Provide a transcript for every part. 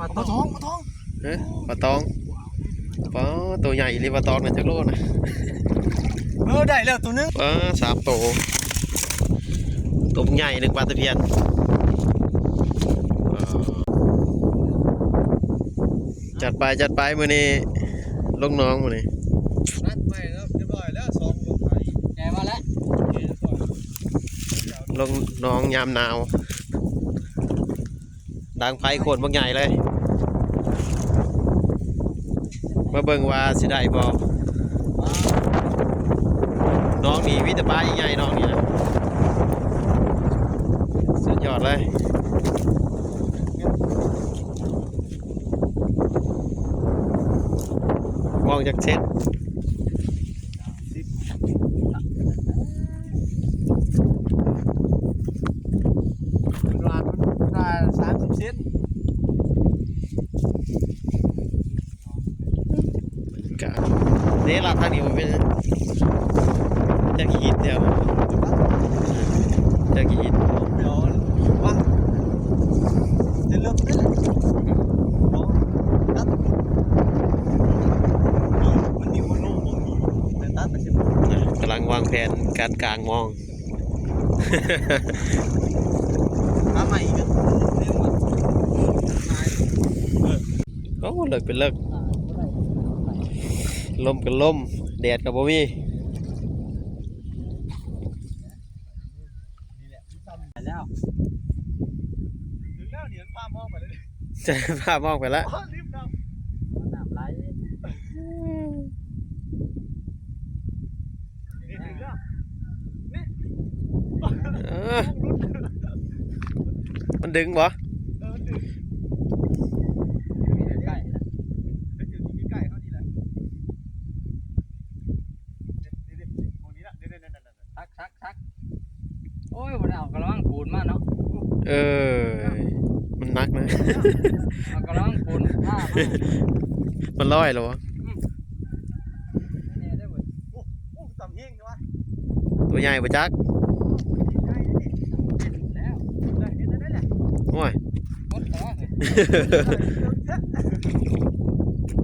ปลาท้องปลาตองปลาตัวใหญ่เลยปลาตองนะจักโลนะได้แล้วตัวนึงปลา3 ตัวใหญ่1 ปลาตะเพียนจัดไปมื้อนี้ลงน้องมื้อนี้นัดไปแล้วเรียบร้อยแล้ว2ตัวไข่แกมาแล้วลงน้องยามหนาวดังไฟโคตรบักใหญ่เลยมาเบิ่งว่าสิได้บ่น้องนี่วิตาปลาใหญ่น้องนี่นะสุดยอดเลยมองจากเช็ดร้านมันได้30 เซนกะนี่ล่ะทางนี้มันเป็นจะขีดเดียวจะขีดเดี๋ยวว่าจะเริ่มได้เลยตัดมันมีคนโน้มมองอยู่แต่ตัดไปใช่ไหมกำลังวางแผนการกลางมองมาใหม่อีกโอ้เลิกเป็นเลิกลมกับลมแดดกับบ่มีแล้วถึงแล้วเหนียงพามองไปเลยจะพามองไปแล้วรีบน้ำไหลนี่ถึงแล้วนี่มันดึงบ่ดึงใกล้ๆนะเป็นอยู่ที่ใกล้เขานี่แหละนี่ตรงนี้ละทักโอ้ยวันนี้เอากระวังปูนมาเนาะมันนักนะเอากระวังปูนผ้ามันลอยเหรอวะต่ำเฮงใช่ไหมตัวใหญ่ปะจักโอ้ย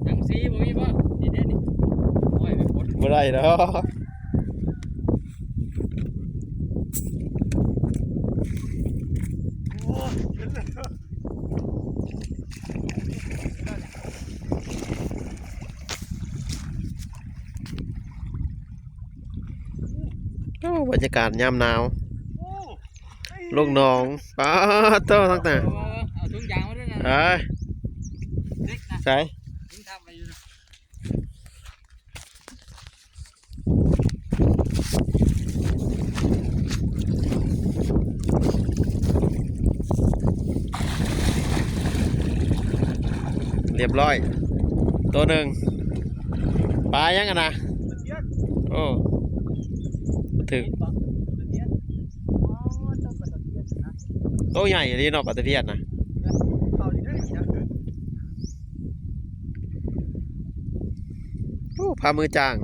ยังซีบ่มีป่ะนี่เด้นี่โอ้ยเป็นคนบ่ได้เนาะบรรยากาศยามหนาวลูกน้องป้าโต้ทั้งแต่เอาถุงยางมาด้วยนะใส่เรียบร้อยตัวหนึ่งปลายังกันนะโอ้ถึงตัวใหญ่เลยเนาะปลาตะเพียนนะโอ้พามือจาง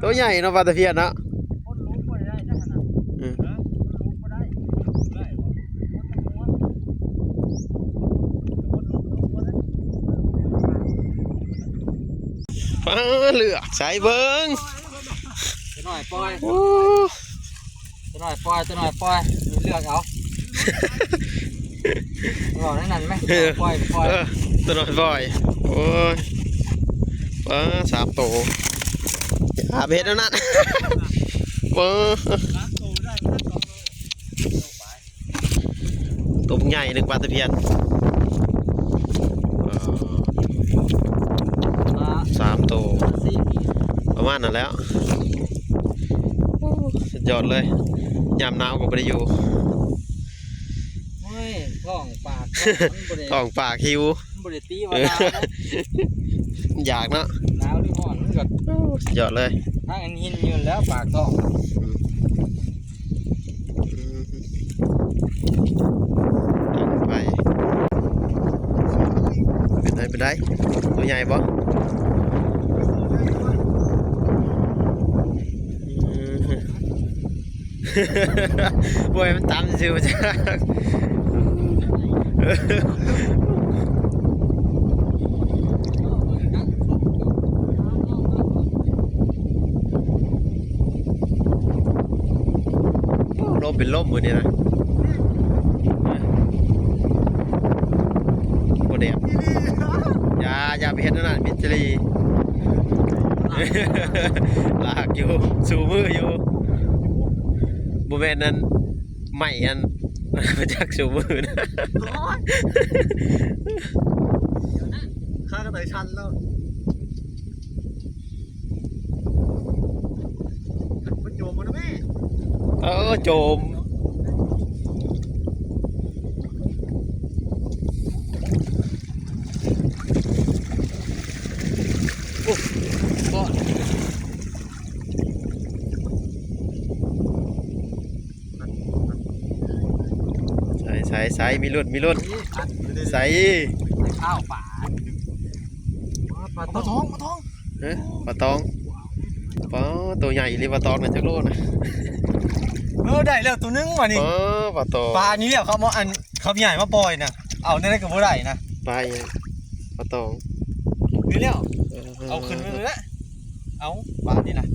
ตัวใหญ่เนาะปลาตะเพียนเนาะเหลือใช้เบิ้งจะหน่อยปล่อยจะหน่อยปล่อยมีเลือกเอาบอกได้นั่นไหมปล่อยตัวหน่อยปล่อยโอ้ย3 ตัวหาเบ็ดแล้วนั่นตัวใหญ่1 ปลาตะเพียน3 ตัวประมาณนั้นแล้วสุดยอดเลยยามหนาวก็ไม่ได้อยู่ท้องปากหิวอยากเนาะหนาวหรือร้อนมันก็สุดยอดเลยถ้าอันหินยืนแล้วปากท้องเป็นไรตัวใหญ่ปะ ป่วยมันตำชิวจ้าลมเป็นลมมือนี่นะโมเดลอย่าไปเห็นนั่นน่ะมิจลีลากอยู่สูมืออยู่บุเมนนั้นใหม่อันมาจากสูมือนะ ข้าก็เตยชันแล้วมันโยมมันนะแม่ โจมก็ใส่มีรุ่นใส่ ข้าวป่าปลาทอง เอ๊ะปลาตองตัวใหญ่เลยปลาตองนะจักโลนะ ได้แล้วตัวนึงมานี่ ปลาตอง ปลานี้เนี่ยเขามาเขาใหญ่มาปล่อยนะเอาได้กับบ่ได้นะ ปลาอย่างปลาตอง นี่แล้วเอาขึ้นไปเลยละเอาปลานี่นะ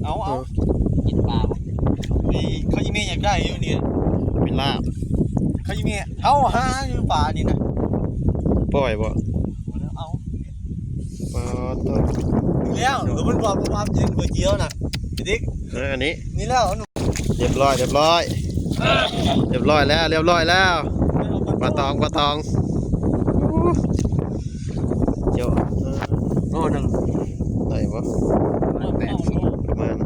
เอากินปลานี่เขายิ่งอยากได้อยู่นี่ เป็นลาบ เขายิ่งเอาหาอยู่ปลานี่นะ ปล่อยบ่ เอา ปลาตอง แล้วหนูมันความยืนก๋วยเตี๋ยวน่ะดิ๊ก อันนี้ นี่แล้ว เรียบร้อยแล้วปลาตองเจ้า โอ้หนึ่ง ได้บ่ 8 ประมาณ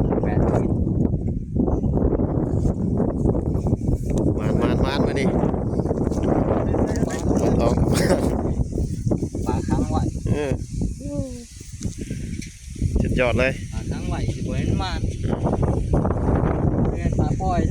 มันมานี่ปลาตอง ปลาค้างไว้ สุดยอดเลย ปลาค้างไว้สิบ่เห็นมันเงินปลาปล่อย